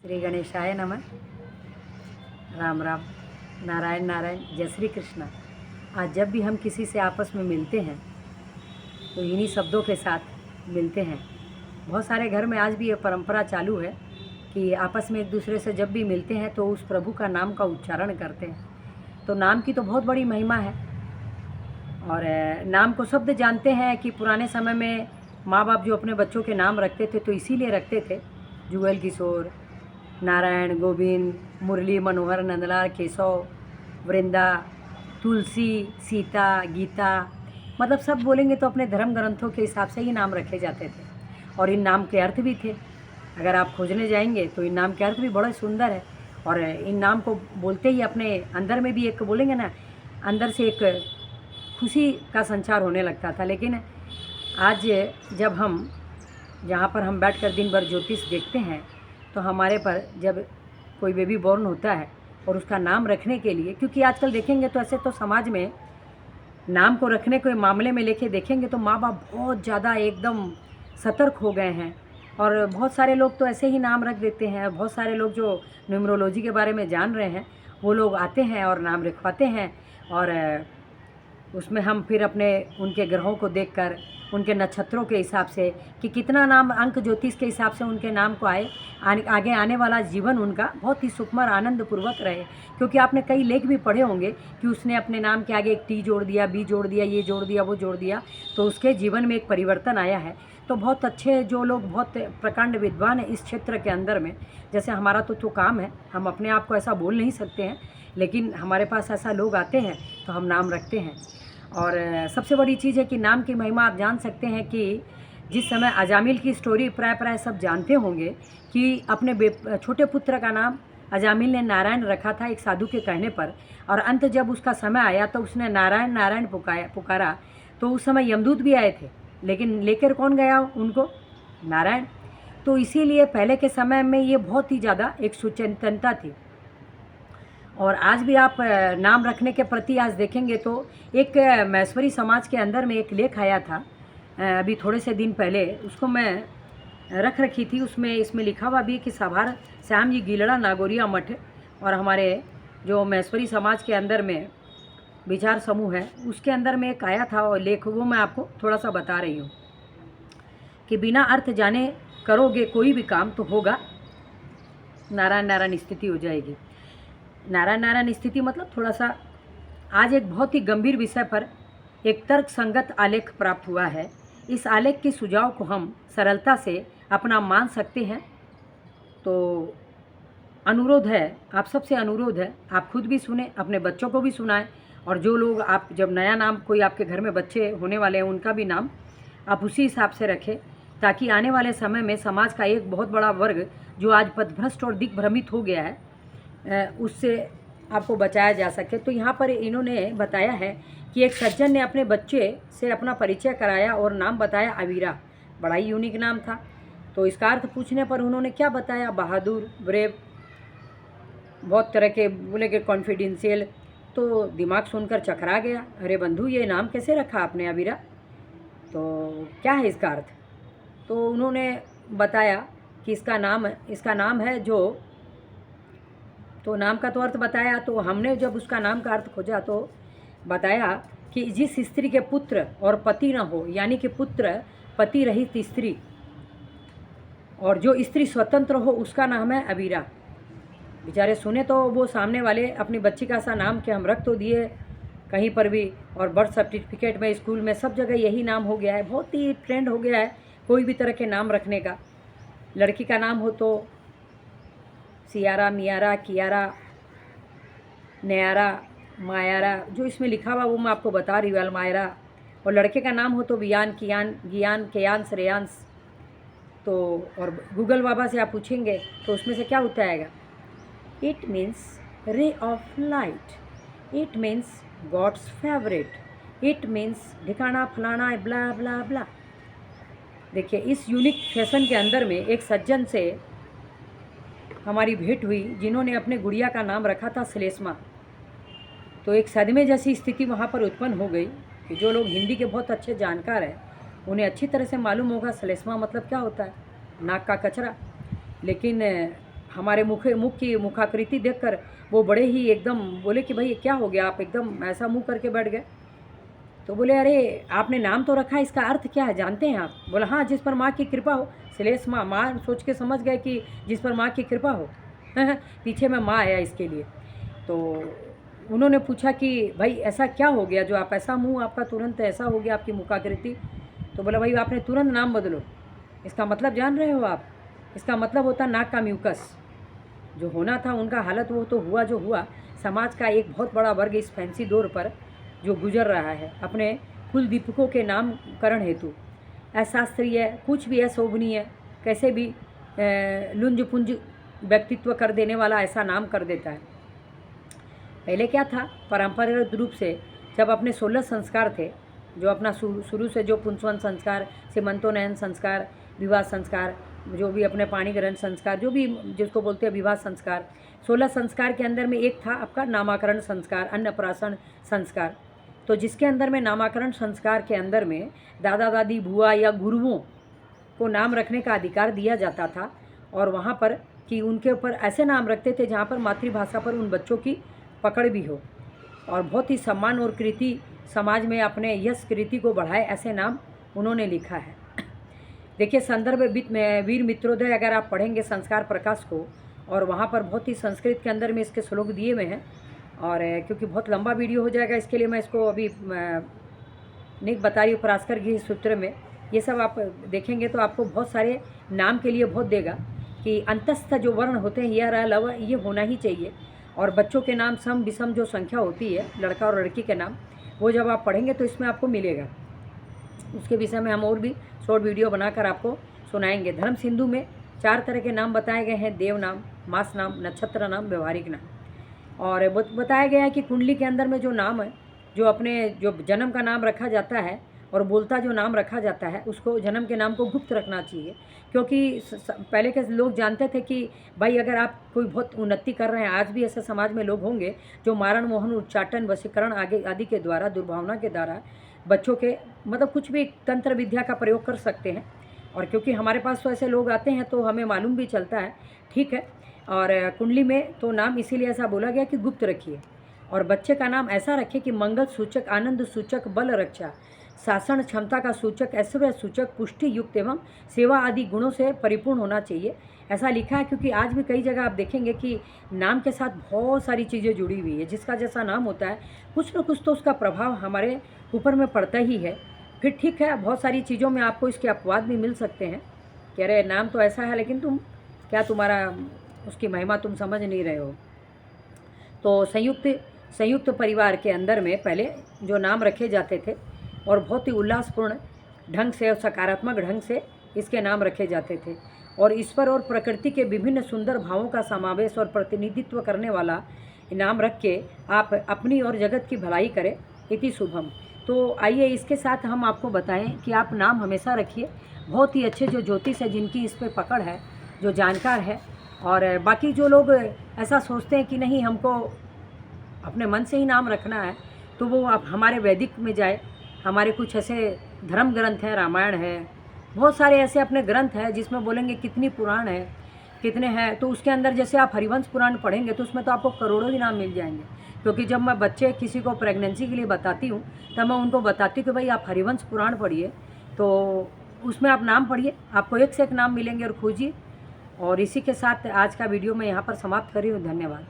श्री गणेशाय नमः। राम राम, नारायण नारायण, जय श्री कृष्णा। आज जब भी हम किसी से आपस में मिलते हैं तो इन्हीं शब्दों के साथ मिलते हैं। बहुत सारे घर में आज भी ये परंपरा चालू है कि आपस में एक दूसरे से जब भी मिलते हैं तो उस प्रभु का नाम का उच्चारण करते हैं। तो नाम की तो बहुत बड़ी महिमा है और नाम को शब्द जानते हैं कि पुराने समय में माँ बाप जो अपने बच्चों के नाम रखते थे तो इसीलिए रखते थे, जुगल किशोर, नारायण, गोविंद, मुरली मनोहर, नंदलाल, केशव, वृंदा, तुलसी, सीता, गीता, मतलब सब बोलेंगे तो अपने धर्म ग्रंथों के हिसाब से ही नाम रखे जाते थे। और इन नाम के अर्थ भी थे, अगर आप खोजने जाएंगे तो इन नाम के अर्थ भी बड़े सुंदर है। और इन नाम को बोलते ही अपने अंदर में भी एक बोलेंगे ना, अंदर से एक खुशी का संचार होने लगता था। लेकिन आज जब हम जहाँ पर हम बैठकर दिन भर ज्योतिष देखते हैं तो हमारे पर जब कोई बेबी बॉर्न होता है और उसका नाम रखने के लिए, क्योंकि आजकल देखेंगे तो ऐसे तो समाज में नाम को रखने के मामले में लेके देखेंगे तो माँ बाप बहुत ज़्यादा एकदम सतर्क हो गए हैं। और बहुत सारे लोग तो ऐसे ही नाम रख देते हैं। बहुत सारे लोग जो न्यूमरोलॉजी के बारे में जान रहे हैं वो लोग आते हैं और नाम लिखवाते हैं। और उसमें हम फिर अपने उनके ग्रहों को देखकर, उनके नक्षत्रों के हिसाब से कि कितना नाम अंक ज्योतिष के हिसाब से उनके नाम को आगे आने वाला जीवन उनका बहुत ही सुखमय आनंदपूर्वक रहे। क्योंकि आपने कई लेख भी पढ़े होंगे कि उसने अपने नाम के आगे एक टी जोड़ दिया, बी जोड़ दिया, ये जोड़ दिया, वो जोड़ दिया, तो उसके जीवन में एक परिवर्तन आया है। तो बहुत अच्छे जो लोग बहुत प्रकांड विद्वान हैं इस क्षेत्र के अंदर में, जैसे हमारा तो काम है, हम अपने आप को ऐसा बोल नहीं सकते हैं, लेकिन हमारे पास ऐसा लोग आते हैं तो हम नाम रखते हैं। और सबसे बड़ी चीज़ है कि नाम की महिमा आप जान सकते हैं कि जिस समय अजामिल की स्टोरी प्राय सब जानते होंगे कि अपने छोटे पुत्र का नाम अजामिल ने नारायण रखा था एक साधु के कहने पर। और अंत जब उसका समय आया तो उसने नारायण नारायण पुकारा तो उस समय यमदूत भी आए थे, लेकिन लेकर कौन गया उनको? नारायण। तो इसीलिए पहले के समय में ये बहुत ही ज़्यादा एक सुचेतनता थी। और आज भी आप नाम रखने के प्रति आज देखेंगे तो एक मैश्वरी समाज के अंदर में एक लेख आया था अभी थोड़े से दिन पहले, उसको मैं रख रखी थी। उसमें इसमें लिखा हुआ भी कि साभार श्याम जी गीलड़ा नागौरिया मठ और हमारे जो मैश्वरी समाज के अंदर में विचार समूह है उसके अंदर में एक आया था और लेख, वो मैं आपको थोड़ा सा बता रही हूँ कि बिना अर्थ जाने करोगे कोई भी काम तो होगा नारायण नारायण स्थिति हो जाएगी। नारायण नारायण स्थिति मतलब थोड़ा सा आज एक बहुत ही गंभीर विषय पर एक तर्क संगत आलेख प्राप्त हुआ है। इस आलेख के सुझाव को हम सरलता से अपना मान सकते हैं। तो अनुरोध है, आप सबसे अनुरोध है, आप खुद भी सुने, अपने बच्चों को भी सुनाएं। और जो लोग आप जब नया नाम कोई आपके घर में बच्चे होने वाले हैं उनका भी नाम आप उसी हिसाब से रखें, ताकि आने वाले समय में समाज का एक बहुत बड़ा वर्ग जो आज पथभ्रष्ट और दिग्भ्रमित हो गया है उससे आपको बचाया जा सके। तो यहाँ पर इन्होंने बताया है कि एक सज्जन ने अपने बच्चे से अपना परिचय कराया और नाम बताया अवीरा। बड़ा ही यूनिक नाम था। तो इसका अर्थ पूछने पर उन्होंने क्या बताया? बहादुर, ब्रेव, बहुत तरह के बोले कि कॉन्फिडेंशियल। तो दिमाग सुनकर चकरा गया, अरे बंधु ये नाम कैसे रखा आपने अवीरा, तो क्या है इसका अर्थ? तो उन्होंने बताया कि इसका नाम है जो, तो नाम का तो अर्थ बताया। तो हमने जब उसका नाम का अर्थ खोजा तो बताया कि जिस स्त्री के पुत्र और पति न हो, यानी कि पुत्र पति रहित स्त्री, और जो स्त्री स्वतंत्र हो उसका नाम है अवीरा। बेचारे सुने तो वो सामने वाले अपनी बच्ची का सा नाम के हम रख तो दिए कहीं पर भी, और बर्थ सर्टिफिकेट में, स्कूल में, सब जगह यही नाम हो गया है। बहुत ही ट्रेंड हो गया है कोई भी तरह के नाम रखने का। लड़की का नाम हो तो सियारा, मियारा, कियारा, नयारा, मायारा, जो इसमें लिखा हुआ वो मैं आपको बता रही हूँ, अलमायरा। और लड़के का नाम हो तो वियान, कियान, गियान, केयान, श्रेयांश। तो और गूगल बाबा से आप पूछेंगे तो उसमें से क्या होता आएगा? It means ray of light, it means God's favourite, it means ठिकाना फलाना ब्ला ब्ला ब्ला। देखिए इस यूनिक फैशन के अंदर में एक सज्जन से हमारी भेंट हुई जिन्होंने अपने गुड़िया का नाम रखा था श्लेष्मा। तो एक सदमे जैसी स्थिति वहाँ पर उत्पन्न हो गई कि जो लोग हिंदी के बहुत अच्छे जानकार हैं उन्हें अच्छी तरह से मालूम होगा श्लेष्मा मतलब क्या होता है, नाक का कचरा। लेकिन हमारे मुख की मुखाकृति देखकर वो बड़े ही एकदम बोले कि भाई क्या हो गया, आप एकदम ऐसा मुंह करके बैठ गए। तो बोले अरे आपने नाम तो रखा है, इसका अर्थ क्या है जानते हैं आप? बोला हाँ, जिस पर माँ की कृपा हो। श्लेष माँ, माँ सोच के समझ गए कि जिस पर माँ की कृपा हो। पीछे में माँ आया इसके लिए। तो उन्होंने पूछा कि भाई ऐसा क्या हो गया जो आप ऐसा मुंह आपका तुरंत ऐसा हो गया आपकी मुखाकृति? तो बोला भाई आपने तुरंत नाम बदलो। इसका मतलब जान रहे हो आप? इसका मतलब होता नाक का म्यूकस जो होना था उनका हालत वो तो हुआ जो हुआ। समाज का एक बहुत बड़ा वर्ग इस फैंसी दौर पर जो गुजर रहा है अपने कुल दीपकों के नामकरण हेतु अशास्त्रीय कुछ भी अशोभनीय कैसे भी लुंज पुंज व्यक्तित्व कर देने वाला ऐसा नाम कर देता है। पहले क्या था, परंपरागत रूप से जब अपने 16 संस्कार थे, जो अपना शुरू से जो पुंसवन संस्कार, सीमंतोनयन संस्कार, विवाह संस्कार, जो भी अपने पाणी ग्रहण संस्कार, जो भी जिसको बोलते हैं विवाह संस्कार, 16 संस्कार के अंदर में एक था आपका नामाकरण संस्कार, अन्नप्राशन संस्कार। तो जिसके अंदर में नामाकरण संस्कार के अंदर में दादा दादी बुआ या गुरुओं को नाम रखने का अधिकार दिया जाता था, और वहाँ पर कि उनके ऊपर ऐसे नाम रखते थे जहाँ पर मातृभाषा पर उन बच्चों की पकड़ भी हो, और बहुत ही सम्मान और कृति समाज में अपने यश कृति को बढ़ाए ऐसे नाम उन्होंने लिखा है। देखिए संदर्भ वीर मित्रोदय अगर आप पढ़ेंगे संस्कार प्रकाश को, और वहाँ पर बहुत ही संस्कृत के अंदर में इसके श्लोक दिए हुए हैं, और क्योंकि बहुत लंबा वीडियो हो जाएगा इसके लिए मैं इसको अभी नहीं बता रही हूँ। पराशर गृह सूत्र में ये सब आप देखेंगे तो आपको बहुत सारे नाम के लिए बहुत देगा कि अंतस्थ जो वर्ण होते हैं यह लव ये होना ही चाहिए, और बच्चों के नाम सम विषम जो संख्या होती है लड़का और लड़की के नाम, वो जब आप पढ़ेंगे तो इसमें आपको मिलेगा। उसके विषय में हम और भी शॉर्ट वीडियो बनाकर आपको सुनाएंगे। धर्म सिंधु में 4 तरह के नाम बताए गए हैं, देव नाम, मास नाम, नक्षत्र नाम, व्यवहारिक नाम। और बताया गया है कि कुंडली के अंदर में जो नाम है, जो अपने जो जन्म का नाम रखा जाता है और बोलता जो नाम रखा जाता है उसको जन्म के नाम को गुप्त रखना चाहिए, क्योंकि पहले के लोग जानते थे कि भाई अगर आप कोई बहुत उन्नति कर रहे हैं, आज भी ऐसे समाज में लोग होंगे जो मारण मोहन उच्चाटन वशीकरण आदि के द्वारा दुर्भावना के द्वारा बच्चों के मतलब कुछ भी तंत्र विद्या का प्रयोग कर सकते हैं। और क्योंकि हमारे पास तो ऐसे लोग आते हैं तो हमें मालूम भी चलता है, ठीक है। और कुंडली में तो नाम इसीलिए ऐसा बोला गया कि गुप्त रखिए, और बच्चे का नाम ऐसा रखें कि मंगल सूचक, आनंद सूचक, बल रक्षा, शासन क्षमता का सूचक, ऐश्वर्य सूचक, पुष्टि युक्त एवं सेवा आदि गुणों से परिपूर्ण होना चाहिए, ऐसा लिखा है। क्योंकि आज भी कई जगह आप देखेंगे कि नाम के साथ बहुत सारी चीज़ें जुड़ी हुई है, जिसका जैसा नाम होता है कुछ न कुछ तो उसका प्रभाव हमारे ऊपर में पड़ता ही है। फिर ठीक है, बहुत सारी चीज़ों में आपको इसके अपवाद भी मिल सकते हैं कि अरे नाम तो ऐसा है लेकिन तुम क्या, तुम्हारा उसकी महिमा तुम समझ नहीं रहे हो। तो संयुक्त परिवार के अंदर में पहले जो नाम रखे जाते थे और बहुत ही उल्लासपूर्ण ढंग से और सकारात्मक ढंग से इसके नाम रखे जाते थे, और ईश्वर और प्रकृति के विभिन्न सुंदर भावों का समावेश और प्रतिनिधित्व करने वाला नाम रख के आप अपनी और जगत की भलाई करें, इति शुभम। तो आइए इसके साथ हम आपको बताएं कि आप नाम हमेशा रखिए। बहुत ही अच्छे जो ज्योतिष है, जिनकी इस पर पकड़ है, जो जानकार है, और बाकी जो लोग ऐसा सोचते हैं कि नहीं हमको अपने मन से ही नाम रखना है, तो वो आप हमारे वैदिक में जाए। हमारे कुछ ऐसे धर्म ग्रंथ हैं, रामायण है, बहुत सारे ऐसे अपने ग्रंथ हैं जिसमें बोलेंगे कितनी पुराण है, कितने हैं। तो उसके अंदर जैसे आप हरिवंश पुराण पढ़ेंगे तो उसमें तो आपको करोड़ों ही नाम मिल जाएंगे। क्योंकि जब मैं बच्चे किसी को प्रेगनेंसी के लिए बताती हूँ तब मैं उनको बताती हूँ कि भाई आप हरिवंश पुराण पढ़िए, तो उसमें आप नाम पढ़िए, आपको एक से एक नाम मिलेंगे और खोजिए। और इसी के साथ आज का वीडियो मैं यहाँ पर समाप्त कर रही हूँ। धन्यवाद।